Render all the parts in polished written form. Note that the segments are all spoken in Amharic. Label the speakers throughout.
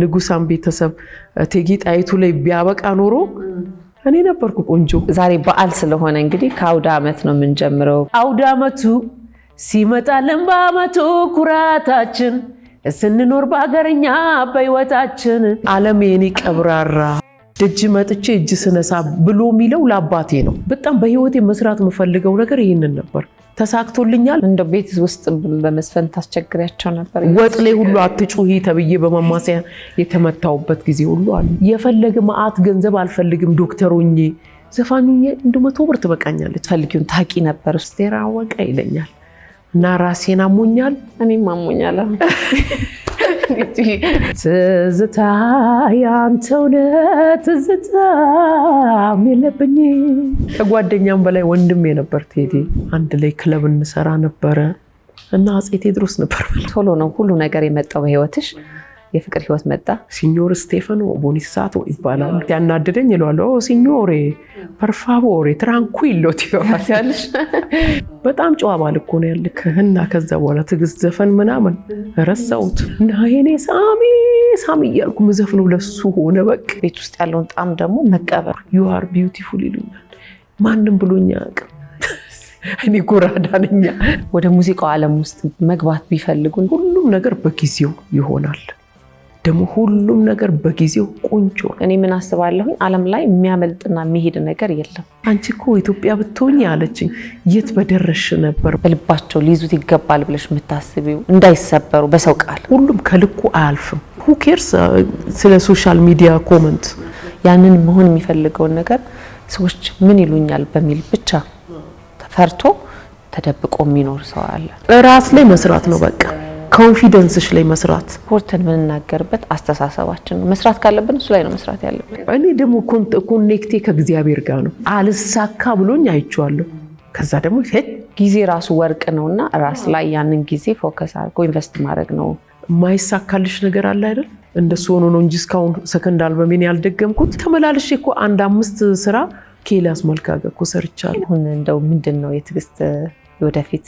Speaker 1: ንጉሳን ቤተሰብ እቴጌ ጣይቱ ላይ ቢያበቃ ኖሮ እኔ ነበርኩ ቆንጆ።
Speaker 2: ዛሬ በዓል ስለሆነ እንግዲህ ከአውደ ዓመት ነው የምንጀምረው።
Speaker 1: አውደ ዓመቱ ሲመጣልን በዓመቱ ኩራታችን ስንኖር በአገርኛ በህይወታችን ዓለም የኔ ቀብራራ ደጅ መጥቼ እጅ ስነሳ ብሎ ሚለው ለአባቴ ነው። በጣም በህይወቴ መስራት መፈልገው ነገር ይሄንን ነበር። ተሳክቶልኛል።
Speaker 2: እንደ ቤት ውስጥ በመስፈን ታስቸግሪያቸው ነበር።
Speaker 1: ወጥ ላይ ሁሉ አትጩሂ ተብዬ በመማሲያ የተመታውበት ጊዜ ሁሉ አለ። የፈለገ ማአት ገንዘብ አልፈልግም ዶክተሮኜ ዘፋኙኝ እንደ 100 ብር ትበቃኛለች።
Speaker 2: ፈልጊውን ታቂ ነበር
Speaker 1: ስቴራ ወቃ ይለኛል እና ራሴን አሞኛል።
Speaker 2: እኔም አሞኛል።
Speaker 1: ትዝታ ያንተው ትዝታ የለብኝ። ከጓደኛም በላይ ወንድሜ ነበር ቴዲ። አንድ ላይ ክለብ እንሰራ ነበረ እና አፄ ቴዎድሮስ ነበር።
Speaker 2: ቶሎ ነው ሁሉ ነገር የመጣው በህይወትሽ። የፍቅር ህይወት መጣ።
Speaker 1: ሲኞር ስቴፋኖ ቦኒሳቶ ይባላል። ያናደደኝ ይላል ሲኞሬ ፐርፋቮሬ ትራንኩይሎ ትይዋለሽ። በጣም ጨዋ ባል እኮ ነው ያልክ እና ከዛ በኋላ ትግስት ዘፈን ምናምን ረሳሁት እና የኔ ሳሚ ሳሚ እያልኩ መዘፍነው ለሱ ሆነ። በቃ
Speaker 2: ቤት ውስጥ ያለውን ጣም ደግሞ መቀበር።
Speaker 1: you are beautiful ይሉኛል። ማንንም ብሎኛ አቅም እኔ ጎራዳ ነኝ።
Speaker 2: ወደ ሙዚቃው ዓለም ውስጥ መግባት ቢፈልጉን
Speaker 1: ሁሉም ነገር በጊዜው ይሆናል። ደግሞ ሁሉም ነገር በጊዜው ቆንጆ።
Speaker 2: እኔ ምን አስባለሁ ዓለም ላይ የሚያመልጥና የሚሄድ ነገር የለም።
Speaker 1: አንቺ እኮ ኢትዮጵያ ብትሆኚ አለችኝ የት በደረሽ ነበር።
Speaker 2: በልባቸው ሊይዙት ይገባል ብለሽ የምታስቢው እንዳይሰበሩ በሰው ቃል
Speaker 1: ሁሉም ከልኩ አያልፍም። who cares ስለ ሶሻል ሚዲያ ኮሜንት።
Speaker 2: ያንን መሆን የሚፈልገውን ነገር ሰዎች ምን ይሉኛል በሚል ብቻ ተፈርቶ ተደብቆ የሚኖር ሰው አለ።
Speaker 1: ራስ ላይ መስራት ነው በቃ። ኮንፊደንስሽ ላይ መስራት።
Speaker 2: ፖርተን ምንናገርበት አስተሳሰባችን ነው። መስራት ካለብን እሱ ላይ ነው መስራት ያለብን።
Speaker 1: እኔ ደግሞ ኮኔክቴ ከእግዚአብሔር ጋር ነው። አልሳካ ብሎኝ አይቼዋለሁ። ከዛ ደግሞ
Speaker 2: ጊዜ ራሱ ወርቅ ነውና ራስ ላይ ያንን ጊዜ ፎከስ አድርጎ ኢንቨስት ማድረግ ነው።
Speaker 1: ማይሳካልሽ ነገር አለ አይደል? እንደሱ ሆኖ ነው እንጂ እስካሁን ሰከንድ አልበሜን ያልደገምኩት። ተመላልሼ እኮ 5 ስራ ከኤልያስ መልካ ጋር እኮ ሰርቻለሁ።
Speaker 2: አሁን እንደው ምንድነው የትግስት ወደፊት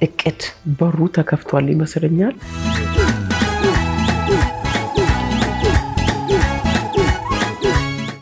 Speaker 2: እቅድ?
Speaker 1: በሩ ተከፍቷል ይመስለኛል።